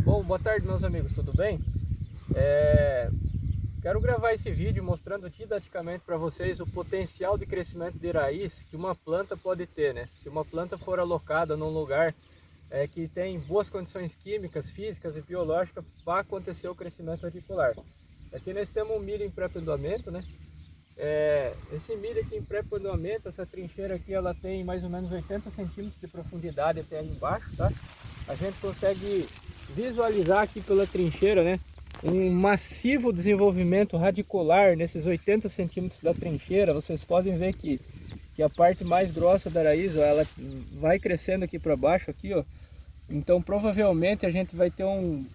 Bom, boa tarde meus amigos, tudo bem? Quero gravar esse vídeo mostrando didaticamente para vocês o potencial de crescimento de raiz que uma planta pode ter, né? Se uma planta for alocada num lugar que tem boas condições químicas, físicas e biológicas para acontecer o crescimento radicular. Aqui nós temos um milho em pré-pontuamento, né? Esse milho aqui em pré-pontuamento, essa trincheira aqui, ela tem mais ou menos 80 centímetros de profundidade até aí embaixo, tá? A gente consegue visualizar aqui pela trincheira, né, um massivo desenvolvimento radicular nesses 80 centímetros da trincheira. Vocês podem ver que a parte mais grossa da raiz, ó, ela vai crescendo aqui para baixo, aqui, ó. Então provavelmente a gente vai ter um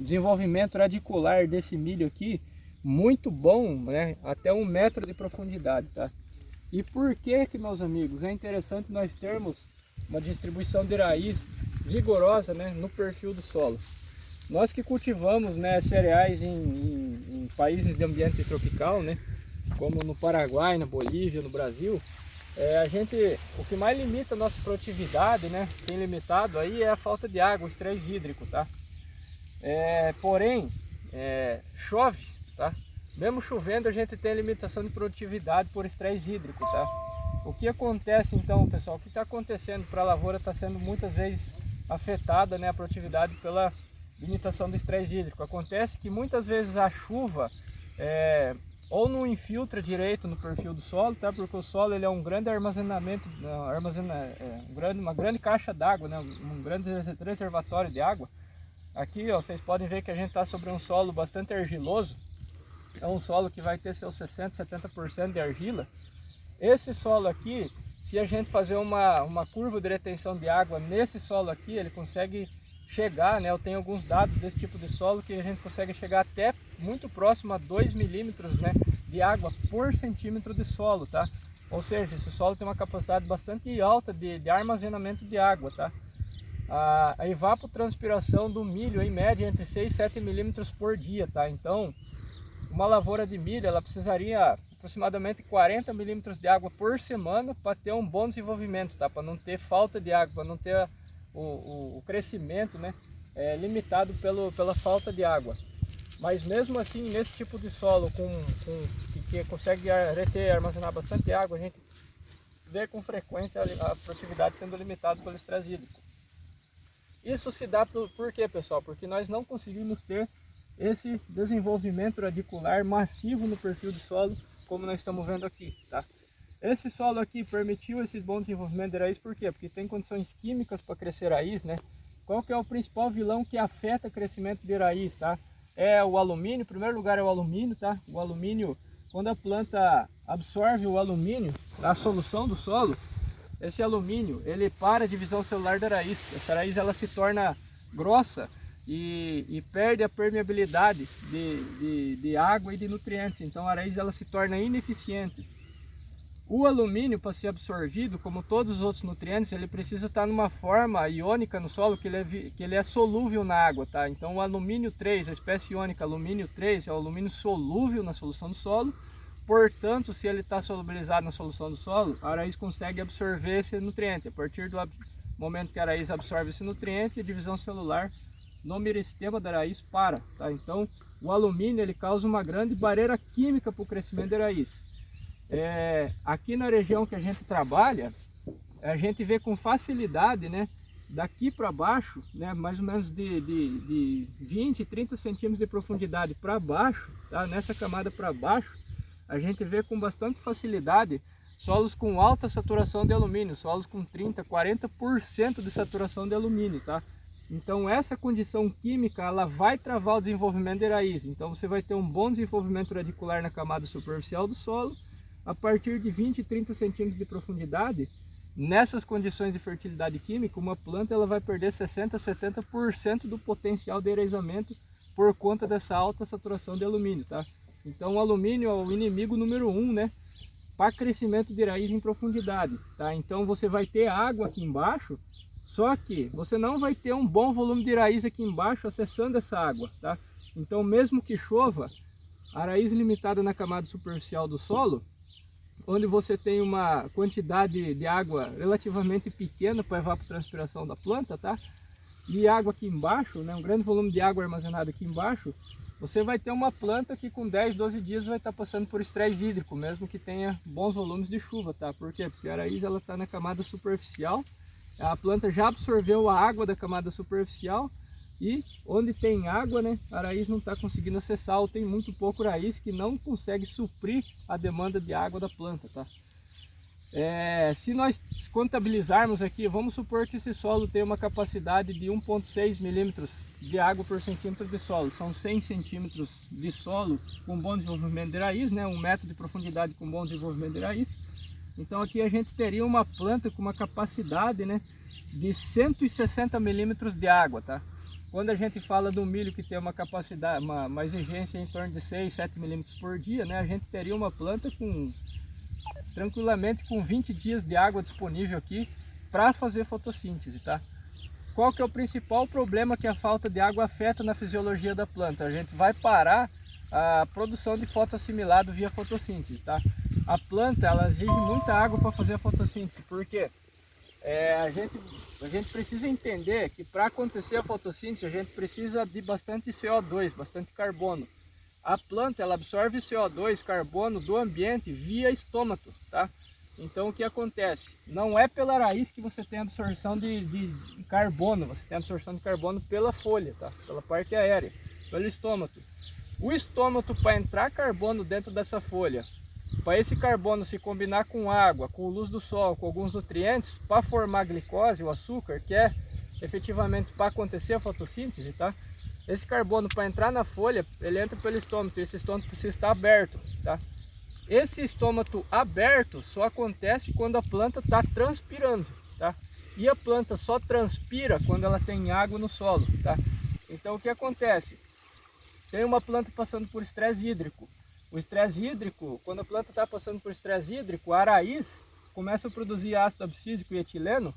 desenvolvimento radicular desse milho aqui muito bom, né, até 1 metro de profundidade, tá? E por que, meus amigos, é interessante nós termos uma distribuição de raiz vigorosa, né, no perfil do solo? Nós que cultivamos, né, cereais em países de ambiente tropical, né, como no Paraguai, na Bolívia, no Brasil, o que mais limita a nossa produtividade, né, tem limitado aí, é a falta de água, o estresse hídrico, tá? Porém, chove, tá? Mesmo chovendo, a gente tem limitação de produtividade por estresse hídrico, tá? O que acontece então, pessoal? O que está acontecendo para a lavoura está sendo muitas vezes afetada, né, a produtividade pela limitação do estresse hídrico. Acontece que muitas vezes a chuva ou não infiltra direito no perfil do solo, tá? Porque o solo ele é um grande armazenamento, uma grande caixa d'água, né? Um grande reservatório de água. Aqui, ó, vocês podem ver que a gente está sobre um solo bastante argiloso. É um solo que vai ter seus 60, 70% de argila. Esse solo aqui, se a gente fazer uma curva de retenção de água nesse solo aqui, ele consegue chegar, né? Eu tenho alguns dados desse tipo de solo que a gente consegue chegar até muito próximo a 2 milímetros, né, de água por centímetro de solo, tá? Ou seja, esse solo tem uma capacidade bastante alta de armazenamento de água, tá? A evapotranspiração do milho, em média, entre 6 e 7 milímetros por dia, tá? Então, uma lavoura de milho, ela precisaria aproximadamente 40 milímetros de água por semana para ter um bom desenvolvimento, tá? Para não ter falta de água, para não ter o crescimento, né, limitado pela falta de água. Mas mesmo assim, nesse tipo de solo que consegue reter, armazenar bastante água, a gente vê com frequência a produtividade sendo limitada pelo estresse hídrico. Isso se dá por quê, pessoal? Porque nós não conseguimos ter esse desenvolvimento radicular massivo no perfil do solo, como nós estamos vendo aqui, tá? Esse solo aqui permitiu esse bom desenvolvimento de raiz, por quê? Porque tem condições químicas para crescer raiz, né? Qual que é o principal vilão que afeta o crescimento de raiz, tá? É o alumínio. Em primeiro lugar é o alumínio, tá? O alumínio, quando a planta absorve o alumínio, a solução do solo, esse alumínio, ele para a divisão celular da raiz. Essa raiz, ela se torna grossa e perde a permeabilidade de água e de nutrientes. Então a raiz, ela se torna ineficiente. O alumínio, para ser absorvido, como todos os outros nutrientes, ele precisa estar numa forma iônica no solo que ele é solúvel na água, tá? Então o alumínio 3, a espécie iônica alumínio 3, é o alumínio solúvel na solução do solo. Portanto, se ele está solubilizado na solução do solo, a raiz consegue absorver esse nutriente. A partir do momento que a raiz absorve esse nutriente, a divisão celular no meristema da raiz para, tá? Então o alumínio, ele causa uma grande barreira química para o crescimento da raiz. Aqui na região que a gente trabalha, a gente vê com facilidade, né, daqui para baixo, né, mais ou menos de 20, 30 centímetros de profundidade para baixo, tá? Nessa camada para baixo, a gente vê com bastante facilidade solos com alta saturação de alumínio, solos com 30, 40% de saturação de alumínio, tá? Então essa condição química, ela vai travar o desenvolvimento de raiz. Então você vai ter um bom desenvolvimento radicular na camada superficial do solo, a partir de 20 e 30 centímetros de profundidade. Nessas condições de fertilidade química, uma planta ela vai perder 60 a 70% do potencial de enraizamento por conta dessa alta saturação de alumínio, tá? Então o alumínio é o inimigo número 1, né, para crescimento de raiz em profundidade, tá? Então você vai ter água aqui embaixo, só que você não vai ter um bom volume de raiz aqui embaixo acessando essa água, tá? Então mesmo que chova, a raiz limitada na camada superficial do solo, onde você tem uma quantidade de água relativamente pequena para a evapotranspiração da planta, tá? e água aqui embaixo, né, um grande volume de água armazenado aqui embaixo, você vai ter uma planta que com 10, 12 dias vai estar passando por estresse hídrico, mesmo que tenha bons volumes de chuva, tá? Por quê? Porque a raiz ela está na camada superficial, a planta já absorveu a água da camada superficial e onde tem água, né, a raiz não está conseguindo acessar, ou tem muito pouco raiz que não consegue suprir a demanda de água da planta, tá? Se nós contabilizarmos aqui, vamos supor que esse solo tem uma capacidade de 1,6 milímetros de água por centímetro de solo. São 100 centímetros de solo com bom desenvolvimento de raiz, né? 1 metro de profundidade com bom desenvolvimento de raiz. Então aqui a gente teria uma planta com uma capacidade, né, de 160 milímetros de água, tá? Quando a gente fala do milho que tem uma capacidade, uma exigência em torno de 6, 7 milímetros por dia, né? A gente teria uma planta tranquilamente com 20 dias de água disponível aqui para fazer fotossíntese, tá? Qual que é o principal problema que a falta de água afeta na fisiologia da planta? A gente vai parar a produção de fotoassimilado via fotossíntese, tá? A planta, ela exige muita água para fazer a fotossíntese, porque a gente precisa entender que para acontecer a fotossíntese a gente precisa de bastante CO2, bastante carbono. A planta ela absorve CO2, carbono do ambiente via estômato, tá? Então o que acontece? Não é pela raiz que você tem absorção de carbono, você tem absorção de carbono pela folha, tá? Pela parte aérea, pelo estômato. O estômato, para entrar carbono dentro dessa folha, para esse carbono se combinar com água, com luz do sol, com alguns nutrientes, para formar glicose, o açúcar, que é efetivamente para acontecer a fotossíntese, tá? Esse carbono, para entrar na folha, ele entra pelo estômato, e esse estômato precisa estar aberto, tá? Esse estômato aberto só acontece quando a planta está transpirando, tá? E a planta só transpira quando ela tem água no solo, tá? Então o que acontece? Tem uma planta passando por estresse hídrico. O estresse hídrico, quando a planta está passando por estresse hídrico, a raiz começa a produzir ácido abscísico e etileno.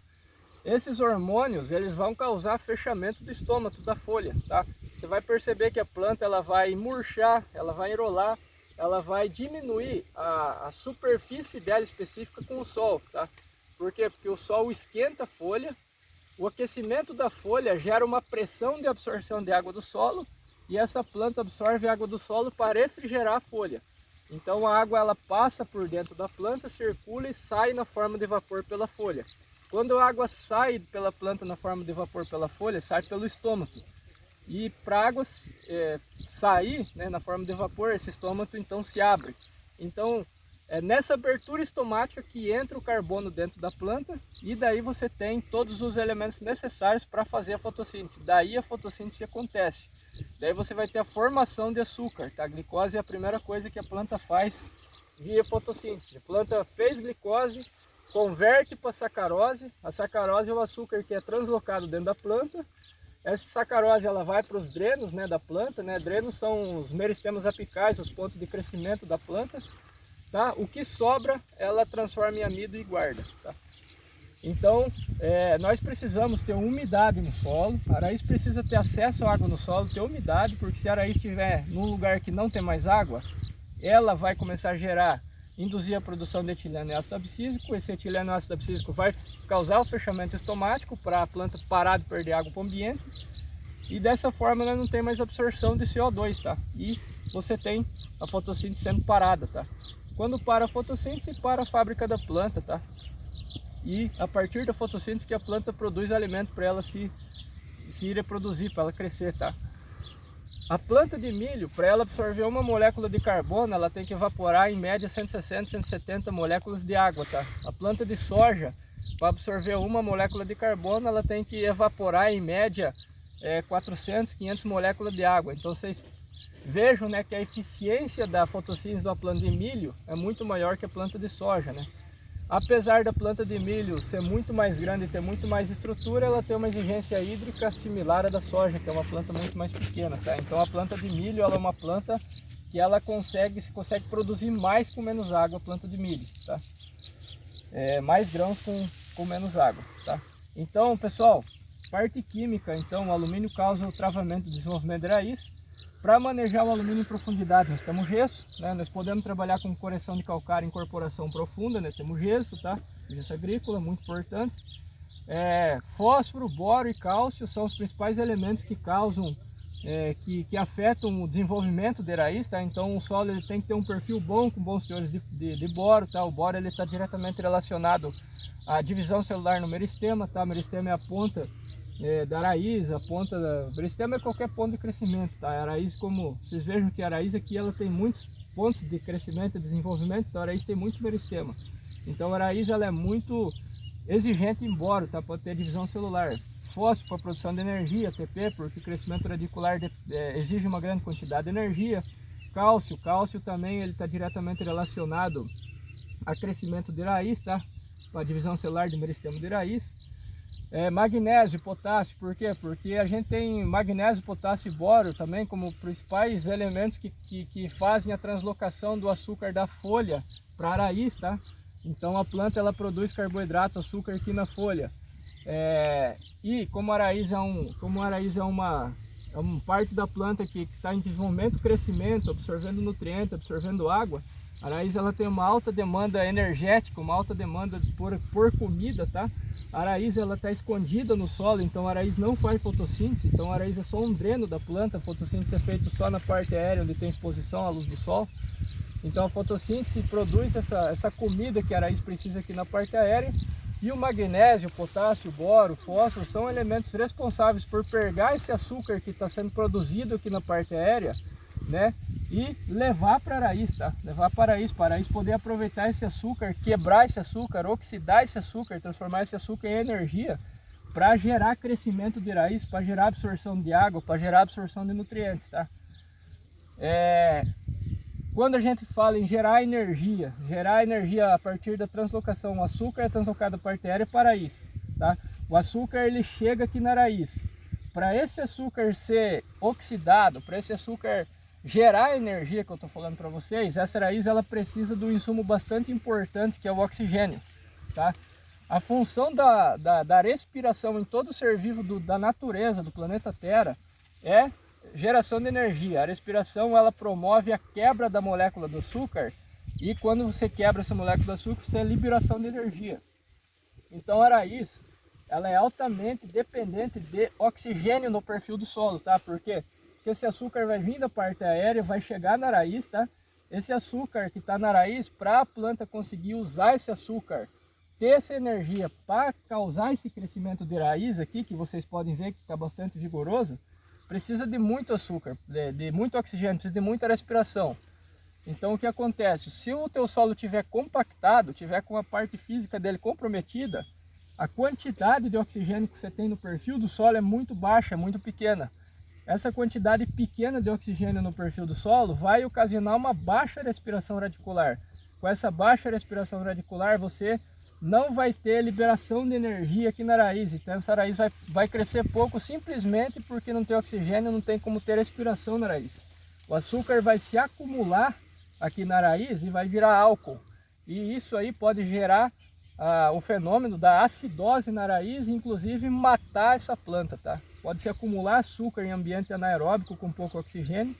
Esses hormônios, eles vão causar fechamento do estômato da folha, tá? Você vai perceber que a planta ela vai murchar, ela vai enrolar, ela vai diminuir a superfície dela específica com o sol, tá? Por quê? Porque o sol esquenta a folha, o aquecimento da folha gera uma pressão de absorção de água do solo e essa planta absorve a água do solo para refrigerar a folha. Então a água ela passa por dentro da planta, circula e sai na forma de vapor pela folha. Quando a água sai pela planta na forma de vapor pela folha, sai pelo estômato. E para a água sair, né, na forma de vapor, esse estômato então se abre. Então é nessa abertura estomática que entra o carbono dentro da planta e daí você tem todos os elementos necessários para fazer a fotossíntese. Daí a fotossíntese acontece. Daí você vai ter a formação de açúcar, tá? A glicose é a primeira coisa que a planta faz via fotossíntese. A planta fez glicose, converte para sacarose. A sacarose é o açúcar que é translocado dentro da planta. Essa sacarose ela vai para os drenos, né, da planta, né? Drenos são os meristemas apicais, os pontos de crescimento da planta, tá? O que sobra ela transforma em amido e guarda, tá? Então nós precisamos ter umidade no solo, a raiz precisa ter acesso à água no solo, ter umidade, porque se a raiz estiver num lugar que não tem mais água, ela vai começar a gerar, induzir a produção de etileno e ácido abscísico. Esse etileno e ácido abscísico vai causar o fechamento estomático para a planta parar de perder água para o ambiente. E dessa forma ela não tem mais absorção de CO2, tá? E você tem a fotossíntese sendo parada, tá? Quando para a fotossíntese, para a fábrica da planta, tá? E a partir da fotossíntese que a planta produz alimento para ela se reproduzir, para ela crescer, tá? A planta de milho, para ela absorver uma molécula de carbono, ela tem que evaporar em média 160, 170 moléculas de água, tá? A planta de soja, para absorver uma molécula de carbono, ela tem que evaporar em média 400, 500 moléculas de água. Então vocês vejam, né, que a eficiência da fotossíntese da planta de milho é muito maior que a planta de soja, né? Apesar da planta de milho ser muito mais grande e ter muito mais estrutura, ela tem uma exigência hídrica similar à da soja, que é uma planta muito mais pequena, tá? Então a planta de milho ela é uma planta que ela consegue produzir mais com menos água, a planta de milho, tá? Mais grãos com menos água, tá? Então, pessoal, parte química, então o alumínio causa o travamento e desenvolvimento de raiz. Para manejar o alumínio em profundidade, nós temos gesso, né? Nós podemos trabalhar com correção de calcário em incorporação profunda, né? Temos gesso, tá? Gesso agrícola, muito importante. Fósforo, boro e cálcio são os principais elementos que causam, que afetam o desenvolvimento da raiz, tá? Então o solo ele tem que ter um perfil bom, com bons teores de boro, tá? O boro ele está diretamente relacionado à divisão celular no meristema, tá? O meristema é a ponta da raiz, a ponta da... O meristema é qualquer ponto de crescimento, tá? A raiz, como vocês vejam que a raiz aqui ela tem muitos pontos de crescimento e desenvolvimento, então a raiz tem muito meristema. Então a raiz ela é muito exigente em boro, tá? Pode ter divisão celular. Fósforo para produção de energia, ATP, porque o crescimento radicular exige uma grande quantidade de energia. Cálcio também ele está diretamente relacionado a crescimento de raiz, tá? Para a divisão celular do meristema de raiz. Magnésio, potássio, por quê? Porque a gente tem magnésio, potássio e boro também como principais elementos que fazem a translocação do açúcar da folha para a raiz, tá? Então a planta ela produz carboidrato, açúcar aqui na folha. E como a raiz é uma parte da planta que está em desenvolvimento, crescimento, absorvendo nutrientes, absorvendo água, a raiz ela tem uma alta demanda energética, uma alta demanda por comida, tá? A raiz ela está escondida no solo, então a raiz não faz fotossíntese, então a raiz é só um dreno da planta. A fotossíntese é feita só na parte aérea, onde tem exposição à luz do sol. Então a fotossíntese produz essa comida que a raiz precisa aqui na parte aérea. E o magnésio, o potássio, o boro, o fósforo são elementos responsáveis por pegar esse açúcar que está sendo produzido aqui na parte aérea, né? E levar para a raiz, tá? Levar para a raiz poder aproveitar esse açúcar, quebrar esse açúcar, oxidar esse açúcar, transformar esse açúcar em energia para gerar crescimento de raiz, para gerar absorção de água, para gerar absorção de nutrientes, tá? Quando a gente fala em gerar energia a partir da translocação, o açúcar é translocado da parte aérea para a raiz, tá? O açúcar ele chega aqui na raiz. Para esse açúcar ser oxidado, para esse açúcar gerar a energia que eu estou falando para vocês, essa raiz ela precisa de um insumo bastante importante que é o oxigênio, tá? A função da respiração em todo ser vivo da natureza, do planeta Terra, é geração de energia. A respiração ela promove a quebra da molécula do açúcar e quando você quebra essa molécula do açúcar, você tem a liberação de energia. Então a raiz ela é altamente dependente de oxigênio no perfil do solo, tá? Por quê? Porque esse açúcar vai vir da parte aérea, vai chegar na raiz, tá? Esse açúcar que está na raiz, para a planta conseguir usar esse açúcar, ter essa energia para causar esse crescimento de raiz aqui, que vocês podem ver que está bastante vigoroso, precisa de muito açúcar, de muito oxigênio, precisa de muita respiração. Então o que acontece? Se o teu solo estiver compactado, tiver com a parte física dele comprometida, a quantidade de oxigênio que você tem no perfil do solo é muito baixa, é muito pequena. Essa quantidade pequena de oxigênio no perfil do solo vai ocasionar uma baixa respiração radicular. Com essa baixa respiração radicular, você não vai ter liberação de energia aqui na raiz. Então essa raiz vai crescer pouco simplesmente porque não tem oxigênio, não tem como ter respiração na raiz. O açúcar vai se acumular aqui na raiz e vai virar álcool. E isso aí pode gerar o fenômeno da acidose na raiz, inclusive matar essa planta, tá? Pode se acumular açúcar em ambiente anaeróbico com pouco oxigênio.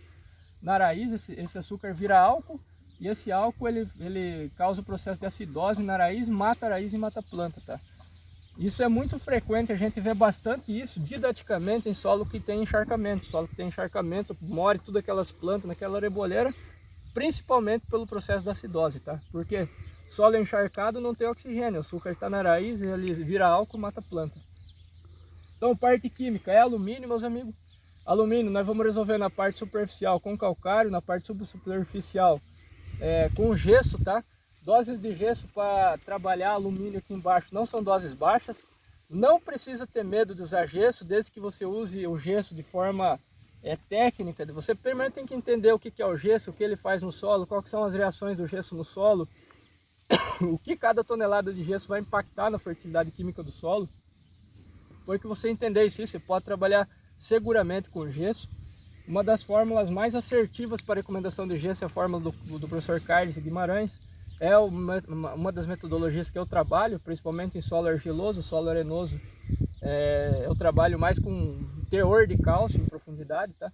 Na raiz esse açúcar vira álcool e esse álcool ele causa o processo de acidose na raiz, mata a raiz e mata a planta, tá? Isso é muito frequente, a gente vê bastante isso didaticamente em solo que tem encharcamento. Solo que tem encharcamento, morre todas aquelas plantas naquela areboleira, principalmente pelo processo da acidose, tá? Porque solo encharcado não tem oxigênio, o açúcar está na raiz, ele vira álcool e mata a planta. Então parte química é alumínio, meus amigos. Alumínio nós vamos resolver na parte superficial com calcário, na parte subsuperficial com gesso, tá? Doses de gesso para trabalhar alumínio aqui embaixo não são doses baixas. Não precisa ter medo de usar gesso, desde que você use o gesso de forma técnica. Você primeiro tem que entender o que é o gesso, o que ele faz no solo, quais são as reações do gesso no solo, o que cada tonelada de gesso vai impactar na fertilidade química do solo. Depois que você entender isso, você pode trabalhar seguramente com gesso. Uma das fórmulas mais assertivas para recomendação de gesso é a fórmula do professor Carlos Guimarães. É uma das metodologias que eu trabalho, principalmente em solo argiloso, solo arenoso. Eu trabalho mais com teor de cálcio em profundidade, tá?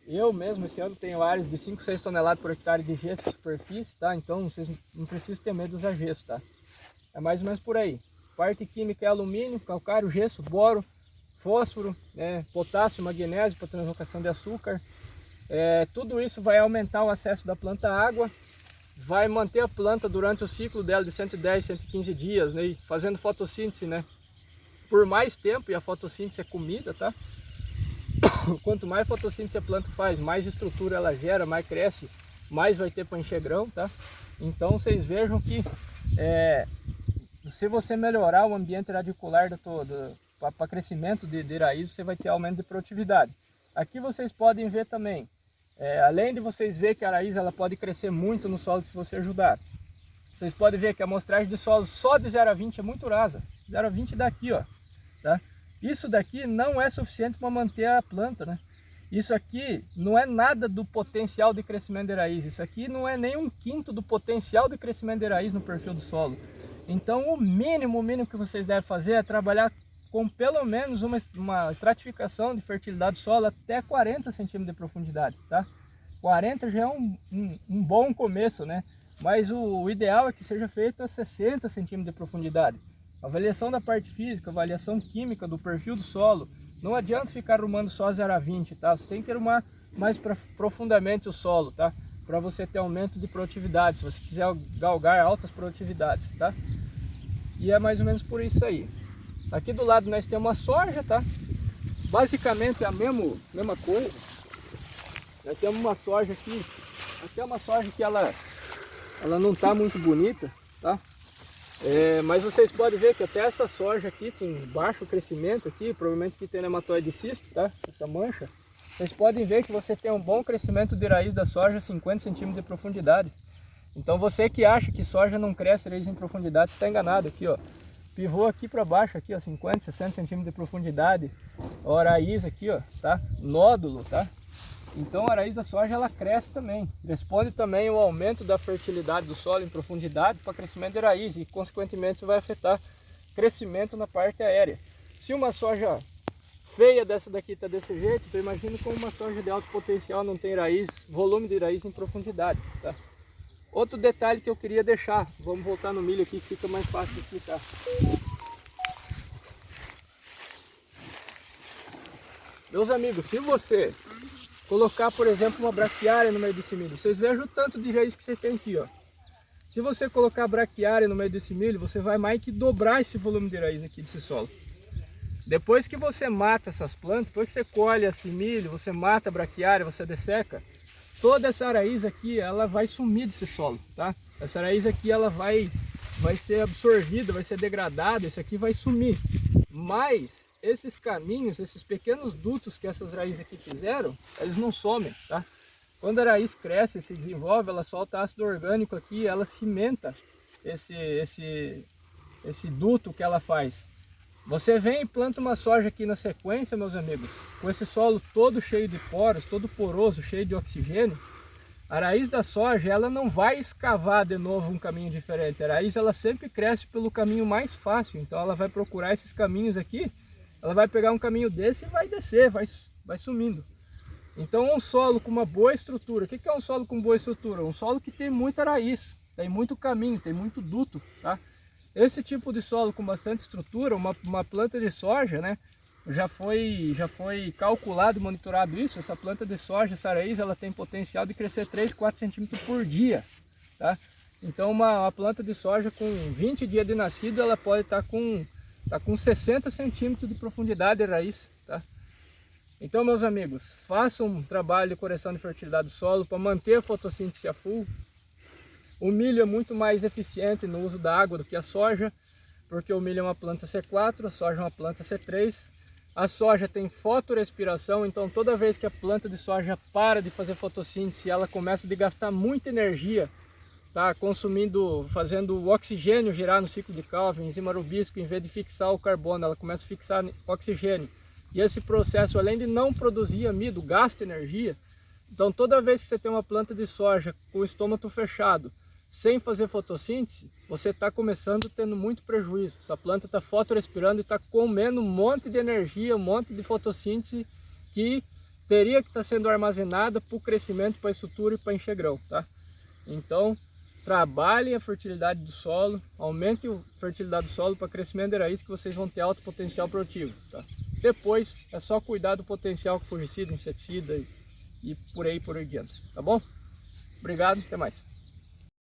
Eu mesmo esse ano tenho áreas de 5, 6 toneladas por hectare de gesso em superfície, tá? Então vocês não precisam ter medo de usar gesso, tá? É mais ou menos por aí. parte química é alumínio, calcário, gesso, boro, fósforo, potássio, magnésio para translocação de açúcar. Tudo isso vai aumentar o acesso da planta à água, vai manter a planta durante o ciclo dela de 110, 115 dias, né, fazendo fotossíntese, né, por mais tempo, e a fotossíntese é comida, tá? Quanto mais fotossíntese a planta faz, mais estrutura ela gera, mais cresce, mais vai ter para encher grão, tá? Então vocês vejam que se você melhorar o ambiente radicular para crescimento de raiz, você vai ter aumento de produtividade. Aqui vocês podem ver também, além de vocês ver que a raiz ela pode crescer muito no solo se você ajudar, vocês podem ver que a amostragem de solo só de 0 a 20 é muito rasa. 0 a 20 daqui, ó, tá? Isso daqui não é suficiente para manter a planta, né? Isso aqui não é nada do potencial de crescimento de raiz. Isso aqui não é nem 1/5 do potencial de crescimento de raiz no perfil do solo. Então o mínimo que vocês devem fazer é trabalhar com pelo menos uma estratificação de fertilidade do solo até 40 centímetros de profundidade, tá? 40 já é um bom começo, né? Mas o ideal é que seja feito a 60 centímetros de profundidade. Avaliação da parte física, avaliação química do perfil do solo. Não adianta ficar arrumando só 0 a 20, tá? Você tem que arrumar mais profundamente o solo, tá? Para você ter aumento de produtividade, se você quiser galgar altas produtividades, tá? E é mais ou menos por isso aí. Aqui do lado nós temos uma soja, tá? Basicamente é a mesma coisa. Nós temos uma soja aqui. Aqui é uma soja que ela não tá muito bonita, tá? Mas vocês podem ver que até essa soja aqui tem baixo crescimento aqui, provavelmente aqui tem nematóide cisto, tá? Essa mancha. Vocês podem ver que você tem um bom crescimento de raiz da soja a 50 centímetros de profundidade. Então você que acha que soja não cresce raiz em profundidade, está enganado aqui, ó. Pivô aqui para baixo, aqui, ó, 50, 60 centímetros de profundidade. Ó, a raiz aqui, ó, tá? Nódulo, tá? Então a raiz da soja ela cresce também, responde também o aumento da fertilidade do solo em profundidade para crescimento de raiz e consequentemente isso vai afetar crescimento na parte aérea. Se uma soja feia dessa daqui está desse jeito, então imagina como uma soja de alto potencial não tem raiz, volume de raiz em profundidade, tá? Outro detalhe que eu queria deixar, vamos voltar no milho aqui que fica mais fácil de explicar. Meus amigos, se você colocar, por exemplo, uma braquiária no meio desse milho, vocês vejam o tanto de raiz que você tem aqui, ó. Se você colocar braquiária no meio desse milho, você vai mais que dobrar esse volume de raiz aqui desse solo. Depois que você mata essas plantas, depois que você colhe esse milho, você mata a braquiária, você desseca, toda essa raiz aqui, ela vai sumir desse solo, tá? Essa raiz aqui, ela vai ser absorvida, vai ser degradada, isso aqui vai sumir. Mas esses caminhos, esses pequenos dutos que essas raízes aqui fizeram, eles não somem, tá? Quando a raiz cresce, se desenvolve, ela solta ácido orgânico aqui, ela cimenta esse duto que ela faz. Você vem e planta uma soja aqui na sequência, meus amigos, com esse solo todo cheio de poros, todo poroso, cheio de oxigênio. A raiz da soja, ela não vai escavar de novo um caminho diferente. A raiz, ela sempre cresce pelo caminho mais fácil, então ela vai procurar esses caminhos aqui. Ela vai pegar um caminho desse e vai descer, vai sumindo. Então um solo com uma boa estrutura, o que é um solo com boa estrutura? Um solo que tem muita raiz, tem muito caminho, tem muito duto, tá? Esse tipo de solo com bastante estrutura, uma planta de soja, né? Já foi calculado e monitorado isso, essa planta de soja, essa raiz, ela tem potencial de crescer 3, 4 centímetros por dia, tá? Então uma planta de soja com 20 dias de nascido, ela pode estar com 60 centímetros de profundidade de raiz, tá? Então, meus amigos, façam um trabalho de correção de fertilidade do solo para manter a fotossíntese a full. O milho é muito mais eficiente no uso da água do que a soja, porque o milho é uma planta C4, a soja é uma planta C3. A soja tem fotorespiração, então toda vez que a planta de soja para de fazer fotossíntese, ela começa a gastar muita energia, tá? Fazendo o oxigênio girar no ciclo de Calvin, a enzima rubisco, em vez de fixar o carbono, ela começa a fixar oxigênio. E esse processo, além de não produzir amido, gasta energia. Então toda vez que você tem uma planta de soja com o estômago fechado, sem fazer fotossíntese, você está começando tendo muito prejuízo. Essa planta está fotorespirando e está comendo um monte de energia, um monte de fotossíntese que teria que estar sendo armazenada para o crescimento, para a estrutura e para encher grão, tá? Então, trabalhem a fertilidade do solo, aumentem a fertilidade do solo para crescimento de raiz, que vocês vão ter alto potencial produtivo, tá? Depois é só cuidar do potencial com fungicida, inseticida e por aí por diante, tá bom? Obrigado, até mais.